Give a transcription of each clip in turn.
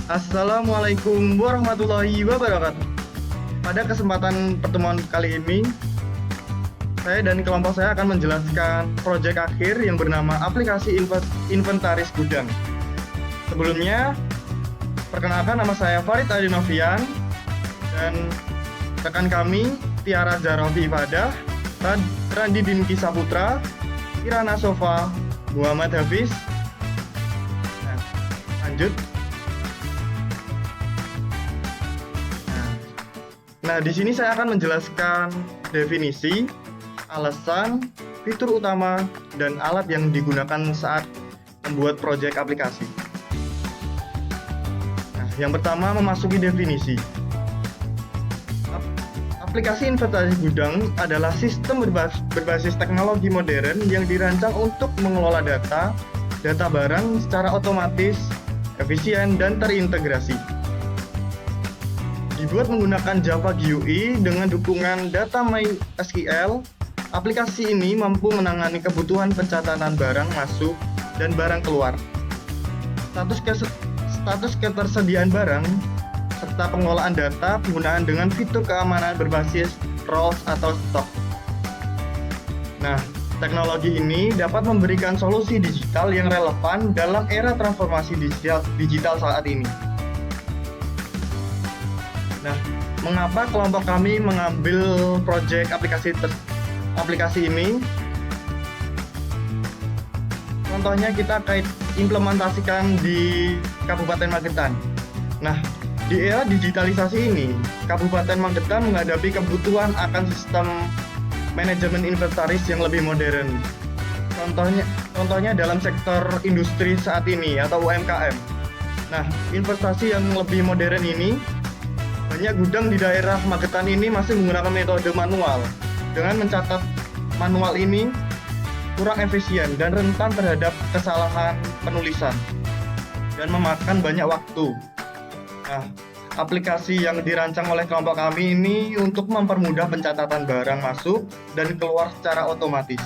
Assalamualaikum warahmatullahi wabarakatuh. Pada kesempatan pertemuan kali ini, saya dan kelompok saya akan menjelaskan proyek akhir yang bernama aplikasi inventaris gudang. Sebelumnya, perkenalkan nama saya Farid Adinovian dan rekan kami Tiara Zarafi Ifadah, Randi Dinki Saputra, Kirana Sofa, Muhammad Hafiz. Lanjut. Nah, di sini saya akan menjelaskan definisi, alasan, fitur utama, dan alat yang digunakan saat membuat proyek aplikasi. Nah, yang pertama memasuki definisi. Aplikasi inventaris gudang adalah sistem berbasis teknologi modern yang dirancang untuk mengelola data barang secara otomatis, efisien, dan terintegrasi. Dibuat menggunakan Java GUI dengan dukungan data MySQL, aplikasi ini mampu menangani kebutuhan pencatatan barang masuk dan barang keluar, status ketersediaan barang, serta pengelolaan data penggunaan dengan fitur keamanan berbasis roles atau stok. Nah, teknologi ini dapat memberikan solusi digital yang relevan dalam era transformasi digital saat ini. Nah, mengapa kelompok kami mengambil proyek aplikasi ini? Contohnya kita implementasikan di Kabupaten Magetan. Nah, di era digitalisasi ini, Kabupaten Magetan menghadapi kebutuhan akan sistem manajemen inventaris yang lebih modern. Contohnya dalam sektor industri saat ini atau UMKM. Nah, investasi yang lebih modern ini, banyak gudang di daerah Magetan ini masih menggunakan metode manual. Dengan mencatat manual ini kurang efisien dan rentan terhadap kesalahan penulisan dan memakan banyak waktu. Nah, aplikasi yang dirancang oleh kelompok kami ini untuk mempermudah pencatatan barang masuk dan keluar secara otomatis.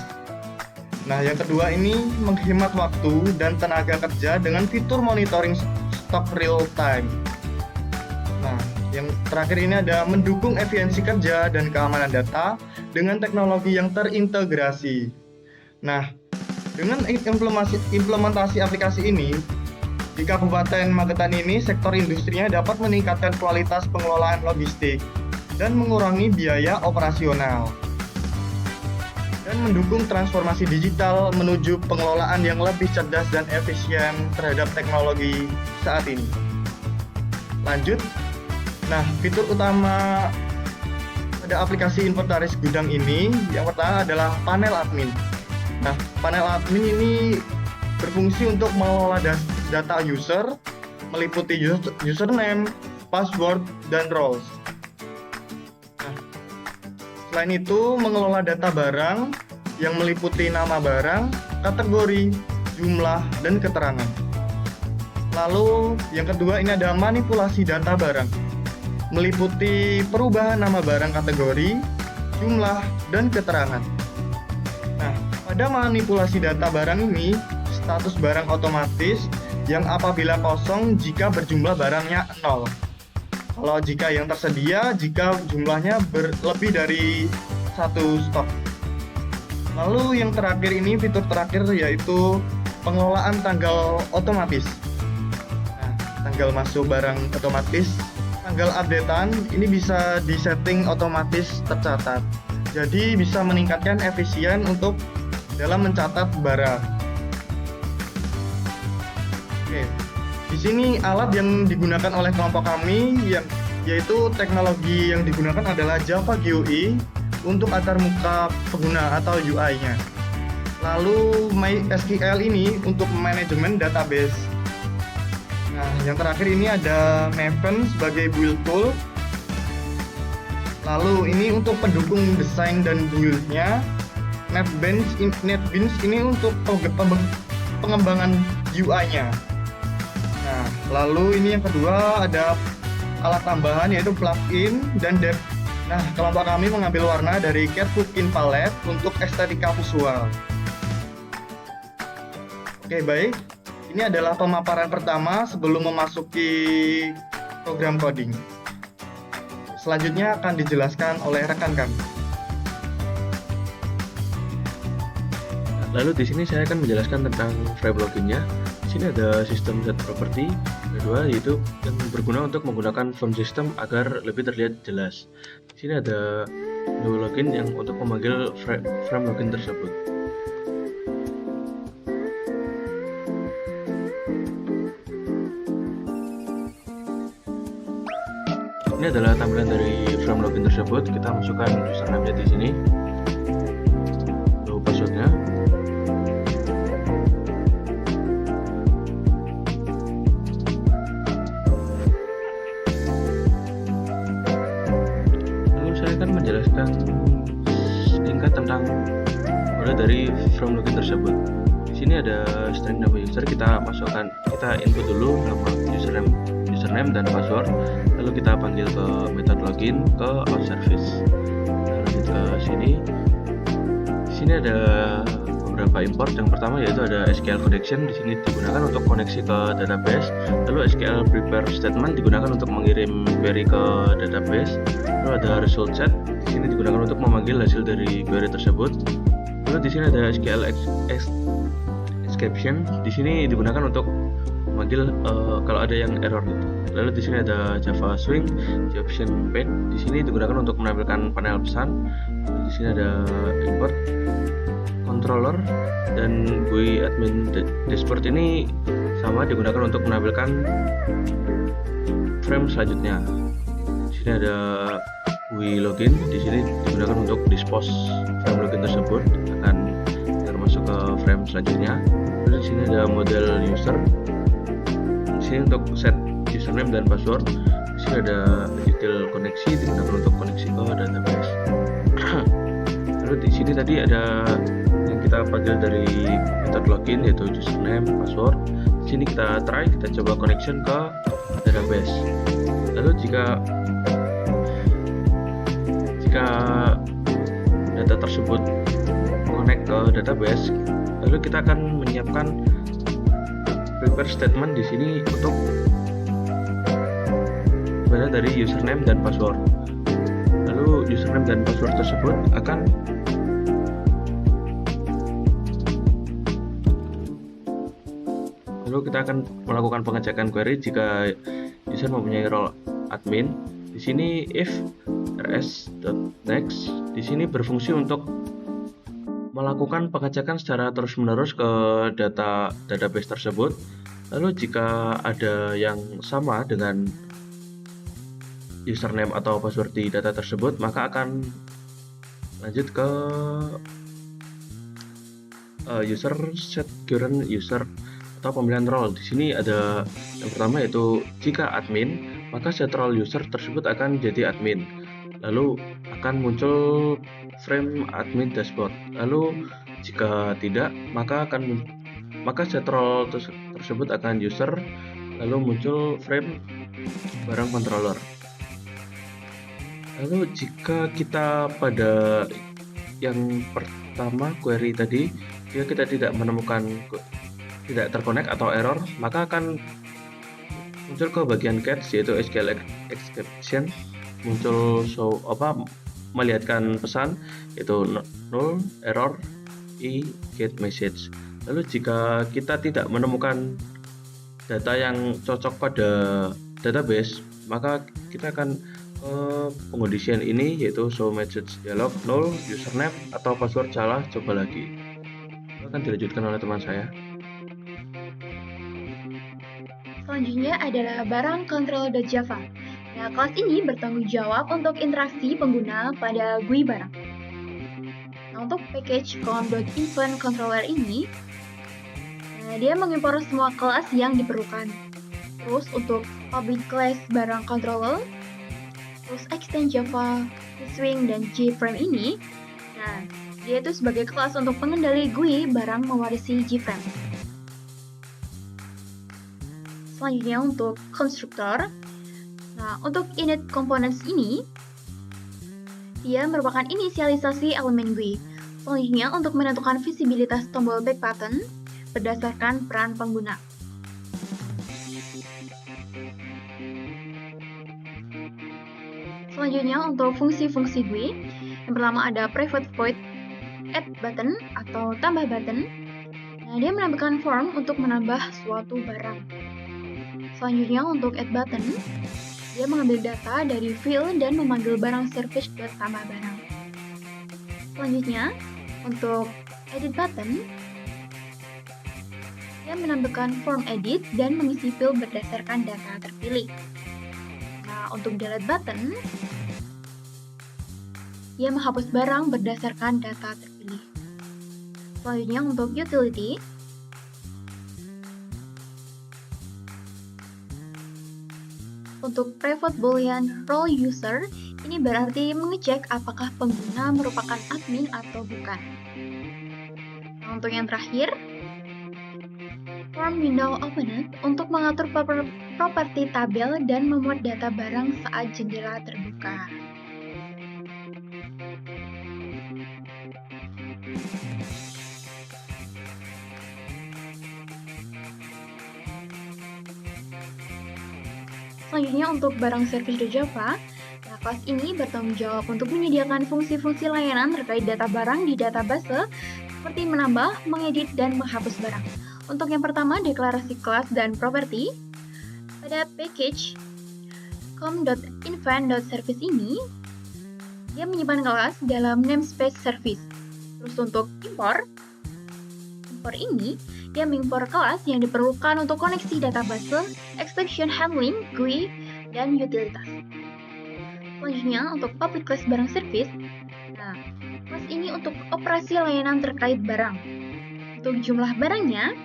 Nah, yang kedua ini menghemat waktu dan tenaga kerja dengan fitur monitoring stok real time. Nah, yang terakhir ini ada mendukung efisiensi kerja dan keamanan data dengan teknologi yang terintegrasi. Nah, dengan implementasi aplikasi ini, di Kabupaten Magetan ini sektor industrinya dapat meningkatkan kualitas pengelolaan logistik dan mengurangi biaya operasional dan mendukung transformasi digital menuju pengelolaan yang lebih cerdas dan efisien terhadap teknologi saat ini. Lanjut. Nah, fitur utama pada aplikasi inventaris gudang ini yang pertama adalah panel admin. Nah, panel admin ini berfungsi untuk mengelola data user, meliputi username, password, dan roles. Nah, selain itu, mengelola data barang yang meliputi nama barang, kategori, jumlah, dan keterangan. Lalu, yang kedua ini ada manipulasi data barang, meliputi perubahan nama barang kategori, jumlah, dan keterangan. Nah, pada manipulasi data barang ini, status barang otomatis yang apabila kosong jika berjumlah barangnya 0. Kalau jika yang tersedia, jika jumlahnya lebih dari 1 stok. Lalu yang terakhir ini, fitur terakhir yaitu pengelolaan tanggal otomatis. Nah, tanggal masuk barang otomatis, tanggal updatean ini bisa disetting otomatis tercatat. Jadi bisa meningkatkan efisien untuk dalam mencatat barang. Oke. Di sini alat yang digunakan oleh kelompok kami yaitu teknologi yang digunakan adalah Java GUI untuk antarmuka pengguna atau UI-nya. Lalu MySQL ini untuk manajemen database. Nah, yang terakhir ini ada Maven sebagai build tool. Lalu ini untuk pendukung desain dan build-nya. NetBeans ini untuk pengembangan UI-nya. Nah, lalu ini yang kedua ada alat tambahan yaitu plugin dan dev. Nah, kelompok kami mengambil warna dari Catbookin Palette untuk estetika visual. Oke, baik. Ini adalah pemaparan pertama sebelum memasuki program coding. Selanjutnya akan dijelaskan oleh rekan kami. Lalu di sini saya akan menjelaskan tentang frame loginnya. Di sini ada sistem set property. Kedua yaitu yang berguna untuk menggunakan font system agar lebih terlihat jelas. Di sini ada new login yang untuk memanggil frame login tersebut. Ini adalah tampilan dari frame login tersebut. Kita masukkan username-nya di sini, lalu passwordnya. Lalu saya akan menjelaskan singkat tentang mulai dari frame login tersebut. Di sini ada string nama user, kita masukkan, kita input dulu nama username dan password, lalu kita panggil ke method login ke out service. Lanjut ke sini. Di sini ada beberapa import. Yang pertama yaitu ada SQL connection. Di sini digunakan untuk koneksi ke database. Lalu SQL prepare statement digunakan untuk mengirim query ke database. Lalu ada result set. Di sini digunakan untuk memanggil hasil dari query tersebut. Lalu di sini ada SQL exception. Di sini digunakan untuk memanggil kalau ada yang error gitu. Lalu di sini ada Java Swing, Option Pane. Di sini digunakan untuk menampilkan panel pesan. Di sini ada import controller dan GUI admin dashboard. Ini sama, digunakan untuk menampilkan frame selanjutnya. Di sini ada GUI login. Di sini digunakan untuk dispose frame login tersebut akan termasuk ke frame selanjutnya. Lalu di sini ada model user. Di sini untuk set username dan password. Di sini ada util koneksi, digunakan untuk koneksi ke database. Lalu di sini tadi ada yang kita panggil dari method login yaitu username, password. Di sini kita try, kita coba connection ke database. Lalu jika data tersebut connect ke database, lalu kita akan menyiapkan prepare statement di sini untuk dari username dan password. Lalu username dan password tersebut akan kita akan melakukan pengecekan query jika user mempunyai role admin. Di sini if rs.next di sini berfungsi untuk melakukan pengecekan secara terus-menerus ke database tersebut. Lalu jika ada yang sama dengan username atau password di data tersebut, maka akan lanjut ke user set current user atau pemilihan role. Di sini ada yang pertama yaitu jika admin, maka set role user tersebut akan jadi admin. Lalu akan muncul frame admin dashboard. Lalu jika tidak, maka set role tersebut akan user. Lalu muncul frame barang controller. Lalu jika kita pada yang pertama query tadi, jika kita tidak menemukan, tidak terconnect atau error, maka akan muncul ke bagian catch yaitu SQL exception, muncul melihatkan pesan yaitu null error get message. Lalu jika kita tidak menemukan data yang cocok pada database, maka kita akan pengondisian ini yaitu show message dialog null username atau password salah, coba lagi. Akan dilanjutkan oleh teman saya. Selanjutnya adalah barang control.java. Nah, kelas ini bertanggung jawab untuk interaksi pengguna pada GUI barang. Nah, untuk package com.event controller ini, dia mengimpor semua kelas yang diperlukan. Terus untuk public class barang controller, terus extend Java, Swing, dan JFrame ini, nah, dia itu sebagai kelas untuk pengendali GUI barang mewarisi JFrame. Selanjutnya untuk konstruktor. Nah, untuk init components ini, dia merupakan inisialisasi elemen GUI. Selanjutnya untuk menentukan visibilitas tombol back button berdasarkan peran pengguna. Selanjutnya untuk fungsi-fungsi GUI, yang pertama ada private void add button atau tambah button. Nah, dia menampilkan form untuk menambah suatu barang. Selanjutnya untuk add button, dia mengambil data dari field dan memanggil barang service ke tambah barang. Selanjutnya untuk edit button, dia menampilkan form edit dan mengisi field berdasarkan data terpilih. Nah, untuk delete button, dia menghapus barang berdasarkan data terpilih. Selanjutnya untuk utility, untuk private boolean role user, ini berarti mengecek apakah pengguna merupakan admin atau bukan. Nah, untuk yang terakhir, form window opened untuk mengatur properti tabel dan memuat data barang saat jendela terbuka. Selanjutnya untuk barang service.java, nah kelas ini bertanggung jawab untuk menyediakan fungsi-fungsi layanan terkait data barang di database seperti menambah, mengedit, dan menghapus barang. Untuk yang pertama, deklarasi kelas dan properti. Pada package com.invent.service ini, dia menyimpan kelas dalam namespace service. Terus untuk import ini, dia mengimpor kelas yang diperlukan untuk koneksi database, exception handling, GUI, dan utilitas. Selanjutnya, untuk public class barang service, nah, kelas ini untuk operasi layanan terkait barang. Untuk jumlah barangnya,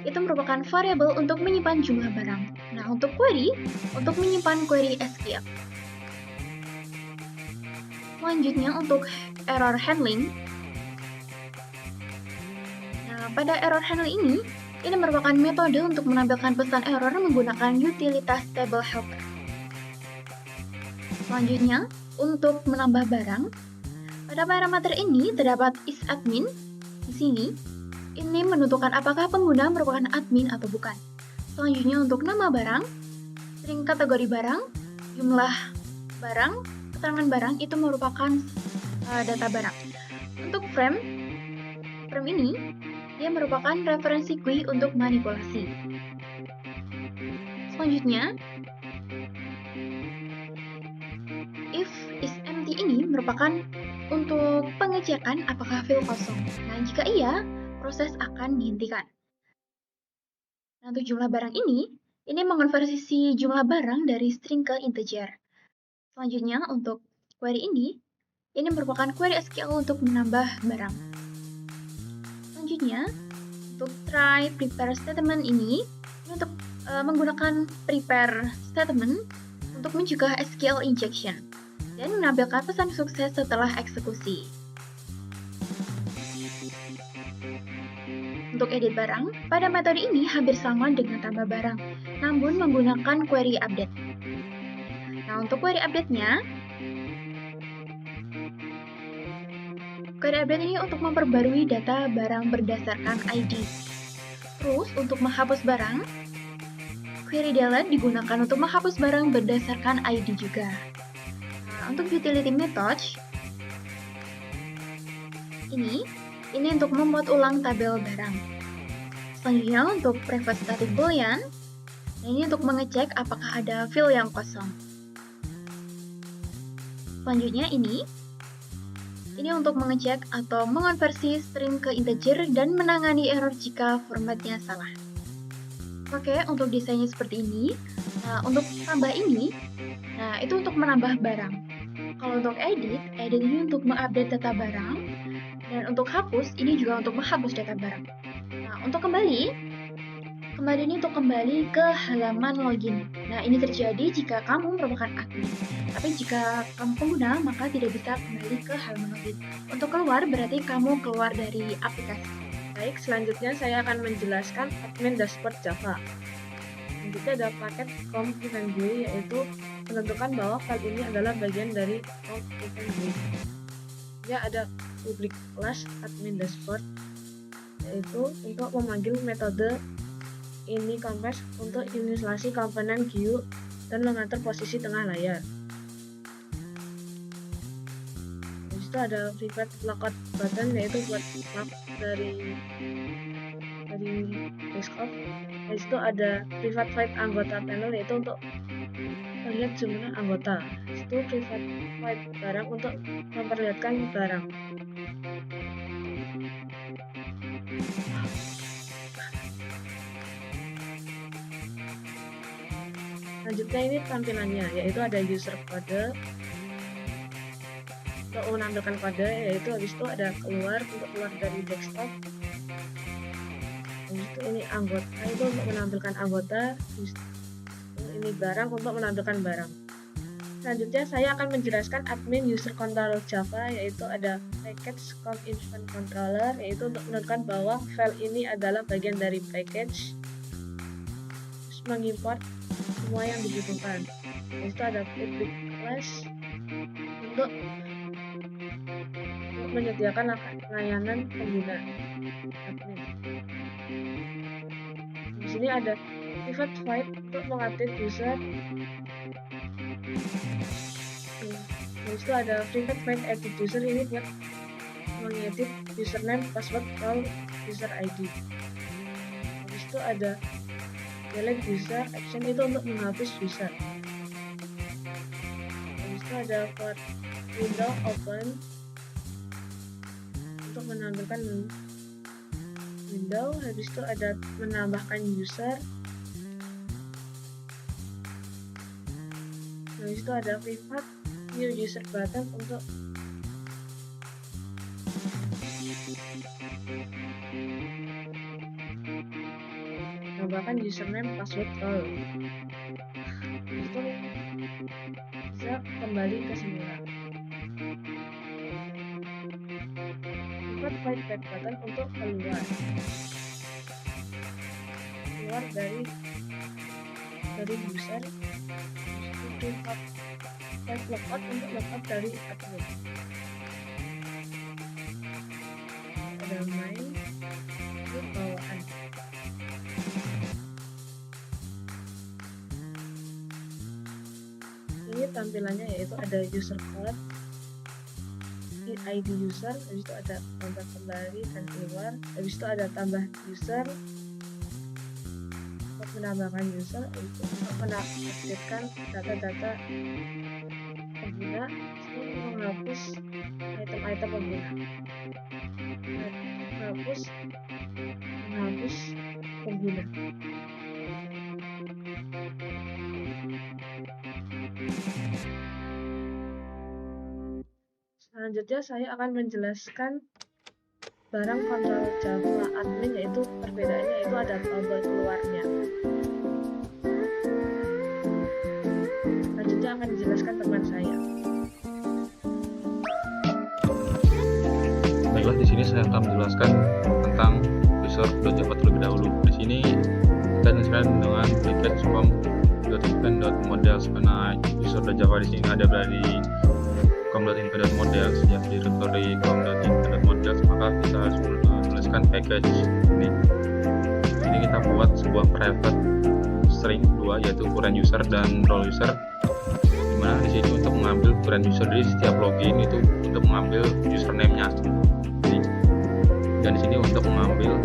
itu merupakan variabel untuk menyimpan jumlah barang. Nah, untuk query, untuk menyimpan query SQL. Selanjutnya, untuk error handling, pada error handling ini merupakan metode untuk menampilkan pesan error menggunakan utilitas table helper. Selanjutnya, untuk menambah barang, pada parameter ini terdapat isAdmin. Di sini, ini menentukan apakah pengguna merupakan admin atau bukan. Selanjutnya, untuk nama barang, string kategori barang, jumlah barang, keterangan barang itu merupakan data barang. Untuk frame ini dia merupakan referensi GUI untuk manipulasi. Selanjutnya, if is empty ini merupakan untuk pengecekan apakah field kosong. Nah, jika iya, proses akan dihentikan. Nah, untuk jumlah barang ini mengonversi jumlah barang dari string ke integer. Selanjutnya, untuk query ini merupakan query SQL untuk menambah barang. Selanjutnya, untuk try prepare statement ini untuk menggunakan prepare statement untuk mencegah SQL injection dan menampilkan pesan sukses setelah eksekusi. Untuk edit barang, pada metode ini hampir sama dengan tambah barang, namun menggunakan query update. Nah, untuk query update-nya, query update ini untuk memperbarui data barang berdasarkan ID. Terus, untuk menghapus barang, query delete digunakan untuk menghapus barang berdasarkan ID juga. Nah, untuk utility method, ini untuk membuat ulang tabel barang. Selanjutnya, untuk private static boolean, ini untuk mengecek apakah ada field yang kosong. Selanjutnya, ini untuk mengecek atau mengonversi string ke integer dan menangani error jika formatnya salah. Oke, untuk desainnya seperti ini. Nah, untuk tambah ini, itu untuk menambah barang. Kalau untuk edit ini untuk mengupdate data barang. Dan untuk hapus, ini juga untuk menghapus data barang. Nah, untuk kembali ini untuk kembali ke halaman login. Nah, ini terjadi jika kamu merupakan admin. Tapi jika kamu pengguna, maka tidak bisa kembali ke halaman login. Untuk keluar, berarti kamu keluar dari aplikasi. Baik, selanjutnya saya akan menjelaskan admin dashboard Java. Selanjutnya ada paket com event GUI, yaitu menentukan bahwa file ini adalah bagian dari com event GUI. Ya, ada public class admin dashboard, yaitu untuk memanggil metode ini converse untuk inisialisasi komponen GUI dan mengatur posisi tengah layar. Habis itu ada private lockout button, yaitu buat lock dari desktop. Habis itu ada private void anggota panel, yaitu untuk melihat jumlah anggota. Habis itu private void barang untuk memperlihatkan barang. Selanjutnya ini tampilannya, yaitu ada user code untuk menampilkan kode, yaitu habis itu ada keluar untuk keluar dari desktop. Habis itu ini anggota, itu untuk menampilkan anggota. Habis itu ini barang untuk menampilkan barang. Selanjutnya saya akan menjelaskan admin user controller Java, yaitu ada package com event controller, yaitu untuk menentukan bahwa file ini adalah bagian dari package, terus mengimport semua yang dibutuhkan. Habis itu ada public class untuk menyediakan layanan pengguna admin. Di sini ada private void untuk mengupdate user. Habis itu ada private void edit user, ini buat mengedit username, password, role, user ID. Habis itu ada delete user action, itu untuk menghapus user. Habis itu ada for window open untuk menampilkan window. Habis itu ada menambahkan user. Habis itu ada private new user button untuk menambahkan username, password, role. Itu bisa kembali ke semula. Private void back button untuk keluar dari user. Private void logout untuk logout dari admin. Ada main, ini bawaan. Ini tampilannya, yaitu ada user code, ID user, habis itu ada tambah kembali dan keluar. Habis itu ada tambah user untuk menambahkan user, itu untuk mengupdatekan data-data pengguna, itu menghapus item-item pengguna, menghapus pengguna. Selanjutnya saya akan menjelaskan barang controller Java admin, yaitu perbedaannya, yaitu ada tombol keluarnya. Selanjutnya akan dijelaskan teman saya. Baiklah, di sini saya akan menjelaskan tentang user.java terlebih dahulu. Di sini kita menjelaskan dengan package com.event.models, karena user.java di sini ada dari com.info.models, ya, directory com.info.models, maka kita harus menuliskan package ini. Di sini kita buat sebuah private string dua, yaitu current user dan role user, dimana di sini untuk mengambil current user dari setiap login itu untuk mengambil username-nya ini, dan di sini untuk mengambil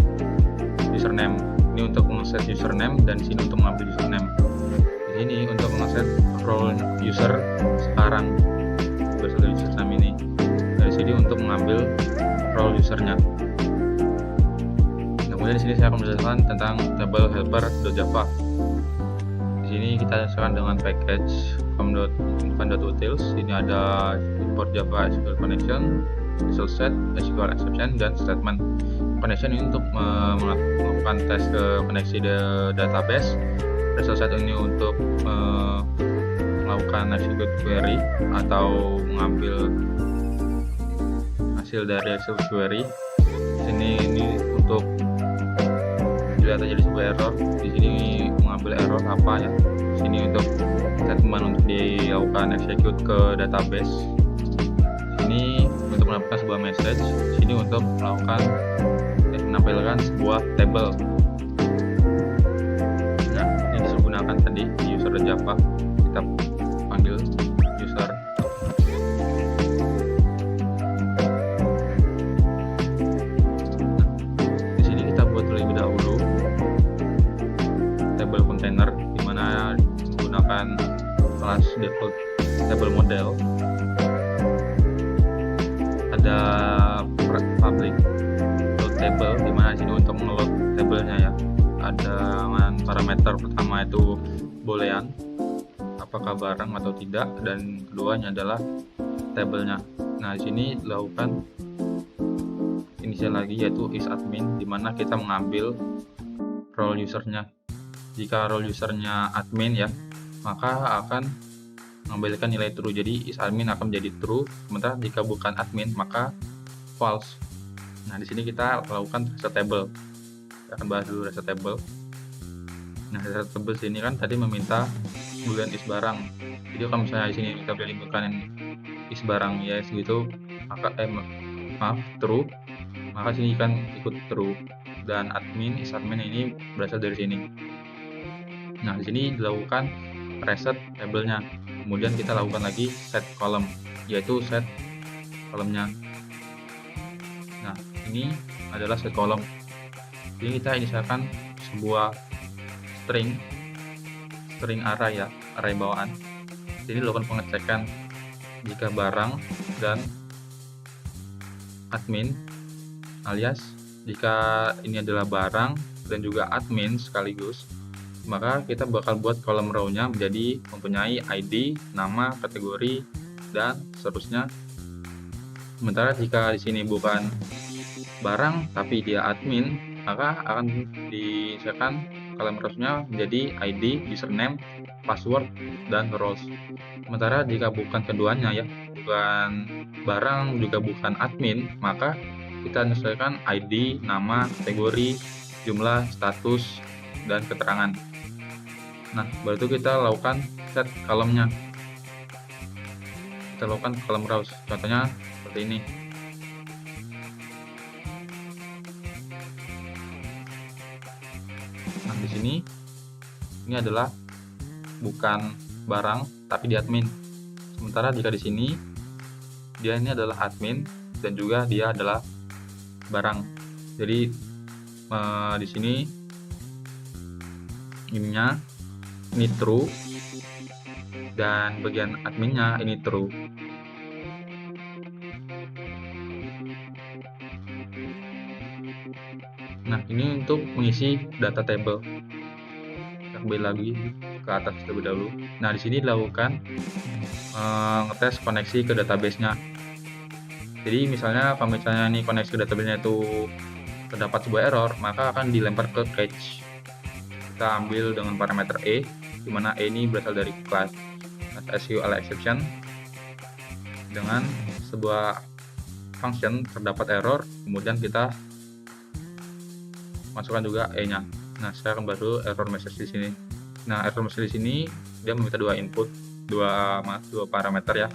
username, ini untuk mengset username, dan di sini untuk mengambil username. Di sini untuk mengset role user sekarang dari username ini, dari sini untuk mengambil role usernya. Kemudian di sini saya akan menjelaskan tentang table helper.java. Di sini kita sesuaikan dengan package com.event.utils. Ini ada import Java SQL connection, result set, SQL exception, dan statement. Connection ini untuk melakukan tes ke koneksi database. Result set ini untuk melakukan execute query atau mengambil hasil dari execute query. Ini untuk dilihat aja di sebuah error. Di sini mengambil error apa ya? Di sini untuk statement untuk dilakukan execute ke database. Ini untuk menampilkan sebuah message. Di sini untuk menampilkan sebuah table. Nah, ini digunakan tadi di user.java. Kita panggil user. default table model, ada public load table, dimana sini untuk ngeload tabelnya ya. Ada parameter pertama itu boolean, apakah barang atau tidak, dan keduanya adalah tabelnya. Nah, di sini lakukan inisial lagi, yaitu isAdmin, dimana kita mengambil role usernya. Jika role usernya admin ya, maka akan mengambilkan nilai true, jadi isAdmin akan menjadi true. Sementara jika bukan admin maka false. Nah, di sini kita lakukan reset table. Kita akan bahas dulu reset table. Nah, reset table sini kan tadi meminta boolean is barang. Jadi kalau misalnya di sini kita berikan is barang yes gitu, maka true, maka sini kan ikut true. Dan isAdmin ini berasal dari sini. Nah, di sini dilakukan reset tabelnya. Kemudian kita lakukan lagi set column, yaitu set kolomnya. Nah, ini adalah set column. Jadi kita inisialkan sebuah string array ya, array bawaan. Jadi dilakukan pengecekan jika barang dan admin, alias jika ini adalah barang dan juga admin sekaligus, maka kita bakal buat kolom row-nya menjadi mempunyai ID, nama, kategori, dan seterusnya. Sementara jika di sini bukan barang tapi dia admin, maka akan disiapkan kolom rows-nya menjadi ID, username, password, dan roles. Sementara jika bukan keduanya ya, bukan barang juga bukan admin, maka kita menyesuaikan ID, nama, kategori, jumlah, status, dan keterangan. Nah, baru itu kita lakukan set kolomnya. Kita lakukan kolom rows. Contohnya seperti ini. Nah, di sini ini adalah bukan barang tapi di admin. Sementara jika di sini dia ini adalah admin dan juga dia adalah barang. Jadi di sini ininya ini true dan bagian adminnya ini true. Nah, ini untuk mengisi data table. Kita kembali lagi ke atas terlebih dahulu. Nah, di sini dilakukan ngetes koneksi ke database-nya. Jadi misalnya kalau misalnya nih koneksi ke database-nya itu terdapat sebuah error, maka akan dilempar ke cache. Kita ambil dengan parameter e, di mana e ini berasal dari class SQL exception. Dengan sebuah function terdapat error, kemudian kita masukkan juga e-nya. Nah, saya akan bahas dulu error message di sini. Nah, error message di sini dia meminta dua input, dua parameter ya.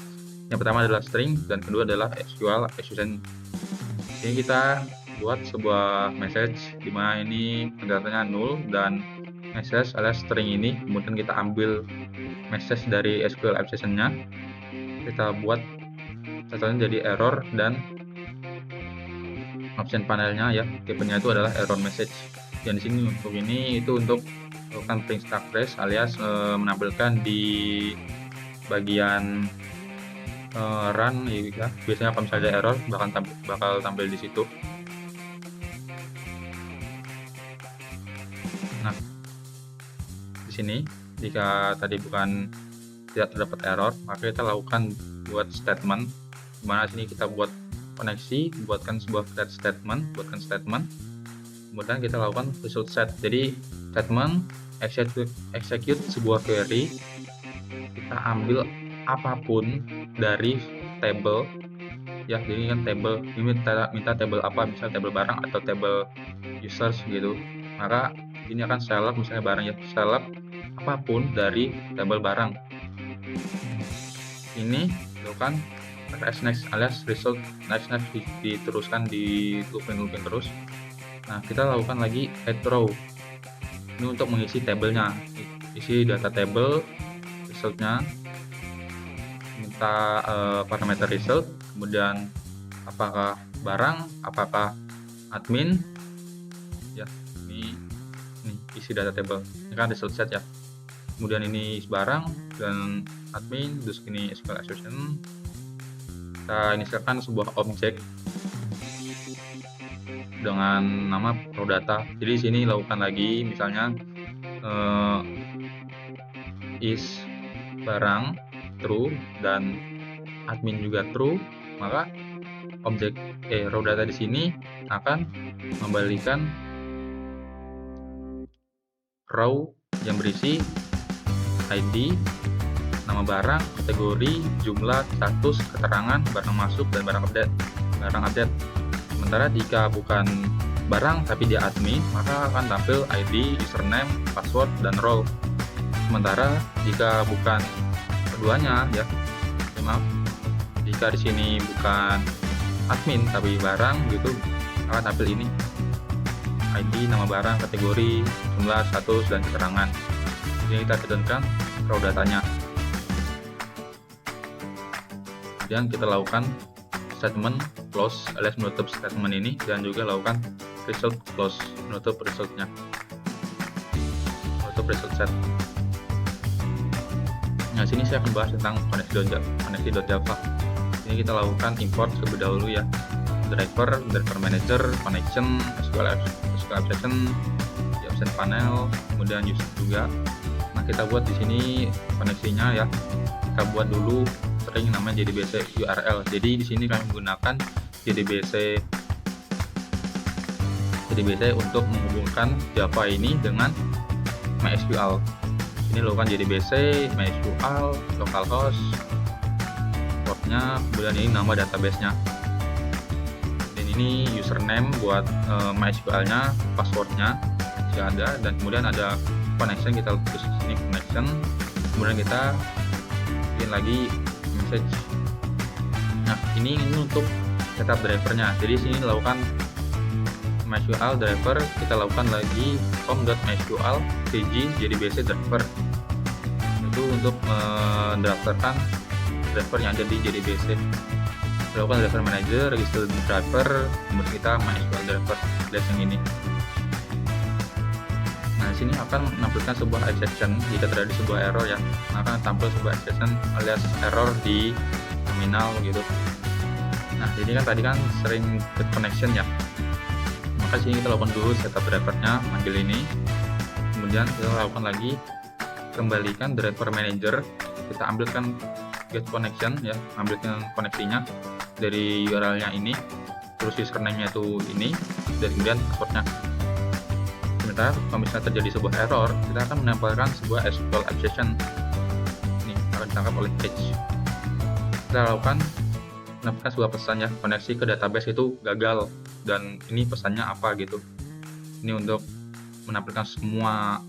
Yang pertama adalah string dan kedua adalah SQL exception. Ini kita buat sebuah message di mana ini pendatanya null dan message alias string ini, kemudian kita ambil message dari SQL exception-nya, kita buat catatan jadi error dan option panelnya ya, tipenya itu adalah error message. Dan di sini untuk ini itu untuk melakukan print stack trace alias menampilkan di bagian run ya. Biasanya kalau misalnya ada error bakal tampil di situ. Nah, di sini jika tadi tidak terdapat error, maka kita lakukan buat statement, dimana sini kita buat koneksi, buatkan sebuah create statement, kemudian kita lakukan result set. Jadi statement execute sebuah query, kita ambil apapun dari table ya. Jadi kan table ini minta table apa, misalnya table barang atau table users gitu, maka ini akan select misalnya barang ya, select apapun dari table barang. Ini lakukan next alias result next diteruskan di looping terus. Nah, kita lakukan lagi add row. Ini untuk mengisi tabelnya, isi data table resultnya, minta parameter result, kemudian apakah barang, apakah admin ya. Ini isi data table, ini kan result set ya. Kemudian ini barang, dan admin, terus ini SQL exception. Kita inisialkan sebuah objek dengan nama ProData. Jadi di sini lakukan lagi, misalnya is barang true dan admin juga true, maka objek raw data di sini akan membalikan raw yang berisi ID, nama barang, kategori, jumlah, status, keterangan, barang masuk, dan barang update. Sementara jika bukan barang tapi dia admin, maka akan tampil ID, username, password, dan role. Sementara jika bukan keduanya, maaf, jika di sini bukan admin tapi barang gitu, akan tampil ini ID, nama barang, kategori, jumlah, status, dan keterangan. Ini kita sedangkan raw datanya. Kemudian kita lakukan statement close alias menutup statement ini, dan juga lakukan result close, menutup resultnya, menutup result set. Nah, sini saya akan bahas tentang connecty.java. Ini kita lakukan import terlebih dahulu ya, driver manager, connection, SQL exception, absent panel, kemudian user juga. Nah, kita buat di sini koneksinya ya. Kita buat dulu string namanya JDBC URL. Jadi di sini kami menggunakan JDBC untuk menghubungkan Java ini dengan MySQL. Ini lakukan JDBC MySQL localhost portnya, kemudian ini nama database-nya. Dan ini username buat MySQL-nya, password-nya jika ada, dan kemudian ada connection, kita tulis di sini connection. Kemudian kita bikin lagi message. Nah, ini untuk setup drivernya. Jadi sini lakukan MySQL driver, kita lakukan lagi com.mysql pg JDBC driver. Itu untuk mendaftarkan driver yang ada di JDBC. Lakukan driver manager, register driver, kemudian kita MySQL driver yang ini. Nah, sini akan menampilkan sebuah exception jika terjadi sebuah error ya. Maka tampil sebuah exception alias error di terminal gitu. Nah, jadi kan tadi kan sering get connection ya. Maka sini kita lakukan dulu setup drivernya, manggil ini. Kemudian kita lakukan lagi kembalikan driver manager. Kita ambilkan get connection ya, ambilkan koneksinya dari URL-nya ini. Terus username-nya itu ini, dan kemudian password-nya. Sementara kalau misalnya terjadi sebuah error, kita akan menempelkan sebuah SQL exception. Ini akan ditangkap oleh Edge. Kita lakukan menempelkan sebuah pesan ya, koneksi ke database itu gagal, dan ini pesannya apa gitu. Ini untuk menampilkan semua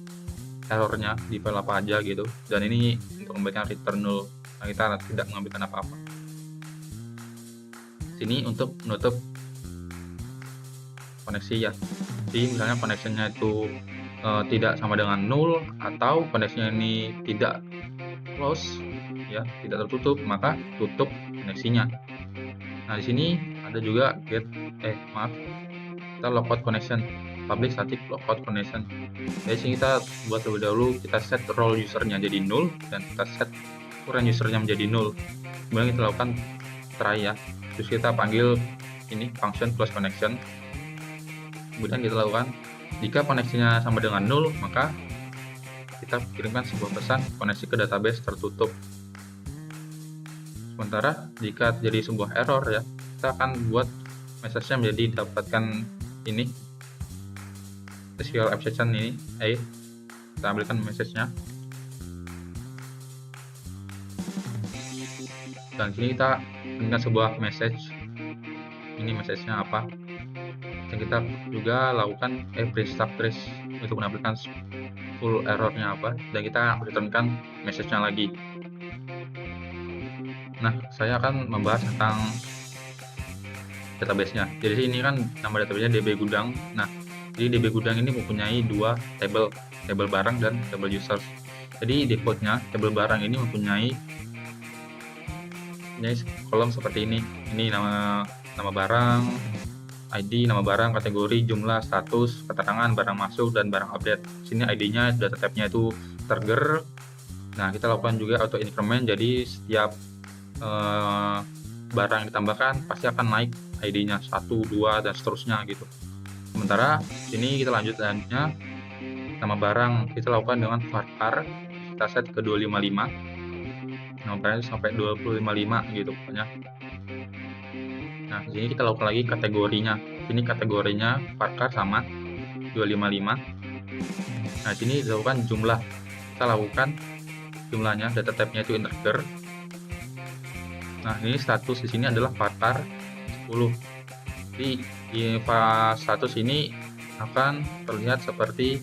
errornya di file apa aja gitu, dan ini untuk memberikan return null. Nah, kita tidak mengambilkan apa-apa. Sini untuk menutup koneksi ya. Jadi misalnya koneksinya itu tidak sama dengan null, atau koneksinya ini tidak close ya, tidak tertutup, maka tutup koneksinya. Nah, di sini ada juga kita logout connection, public static logout connection. Jadi sini kita buat terlebih dahulu, kita set role usernya jadi null, dan kita set current usernya menjadi null. Kemudian kita lakukan try ya. Terus kita panggil ini function close connection. Kemudian kita lakukan jika koneksinya sama dengan null, maka kita kirimkan sebuah pesan koneksi ke database tertutup. Sementara jika terjadi sebuah error ya, kita akan buat message-nya menjadi dapatkan ini SQL exception ini, kita ambilkan message-nya. Dan sini kita berikan sebuah message. Ini message-nya apa? Dan kita juga lakukan restart trace untuk menampilkan full errornya apa, dan kita returnkan message-nya lagi. Nah, saya akan membahas tentang database-nya. Jadi ini kan nama database-nya DB Gudang. Nah, jadi DB Gudang ini mempunyai dua tabel barang dan tabel users. Jadi defaultnya tabel barang ini mempunyai kolom seperti ini. Ini nama barang, ID, nama barang, kategori, jumlah, status, keterangan, barang masuk, dan barang update. Sini ID-nya, data type-nya itu integer, Nah, kita lakukan juga auto increment, jadi setiap barang yang ditambahkan pasti akan naik ID-nya 1, 2 dan seterusnya gitu. Sementara ini kita lanjut selanjutnya, nama barang kita lakukan dengan varchar, kita set ke 255, nama barangnya sampai 255 gitu pokoknya. Nah, di sini kita lakukan lagi kategorinya. Ini kategorinya varchar sama 255. Nah, di sini dilakukan jumlah. Kita lakukan jumlahnya, data type-nya itu integer. Nah, ini status di sini adalah varchar 10. Jadi di status ini akan terlihat seperti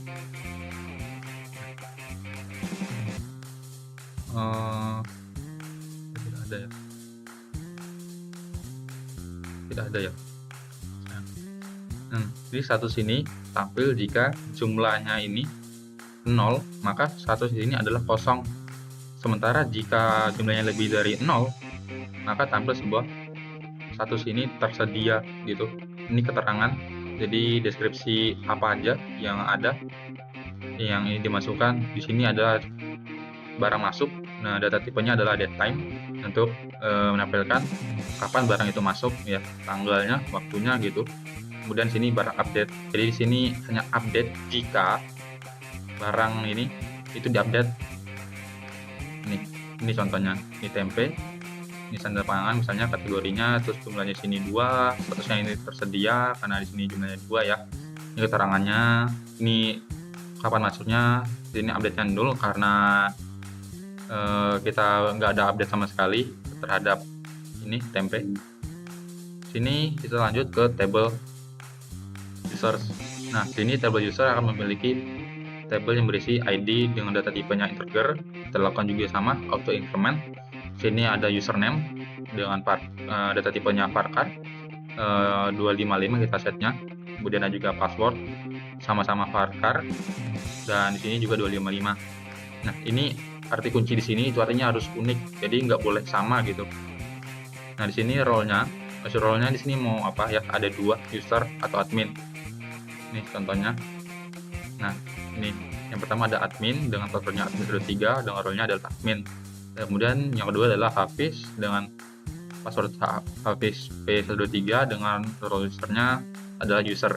tidak ada ya. Jadi status ini tampil jika jumlahnya ini 0, maka status ini adalah kosong. Sementara jika jumlahnya lebih dari 0, maka tampil sebuah status ini tersedia gitu. Ini keterangan, jadi deskripsi apa aja yang ada yang ini dimasukkan. Di sini adalah barang masuk. Nah, data tipenya adalah date time untuk menampilkan kapan barang itu masuk ya, tanggalnya, waktunya gitu. Kemudian sini barang update. Jadi di sini hanya update jika barang ini itu diupdate. Ini contohnya, ini tempe, ini sandal pangan misalnya kategorinya, terus jumlahnya sini 2, statusnya ini tersedia karena di sini jumlahnya 2 ya. Ini keterangannya, ini kapan masuknya, ini update-nya 0 karena kita nggak ada update sama sekali terhadap ini tempe. Sini kita lanjut ke table users. Nah, sini table user akan memiliki table yang berisi ID dengan data tipenya integer. Kita lakukan juga sama auto increment. Sini ada username dengan data tipenya varchar 255 kita setnya. Kemudian ada juga password sama-sama varchar dan di sini juga 255. Nah, ini arti kunci di sini itu artinya harus unik, jadi nggak boleh sama gitu. Nah, di sini role-nya di sini mau apa ya? Ada 2, user atau admin. Ini contohnya. Nah, ini yang pertama ada admin dengan passwordnya admin13 dengan role-nya adalah admin. Kemudian yang kedua adalah Hafiz dengan password Hafiz P123 dengan role usernya adalah user.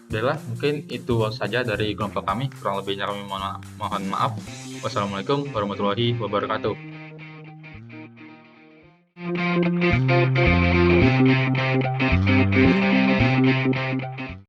Baiklah, mungkin itu saja dari kelompok kami. Kurang lebihnya kami mohon maaf. Wassalamualaikum warahmatullahi wabarakatuh.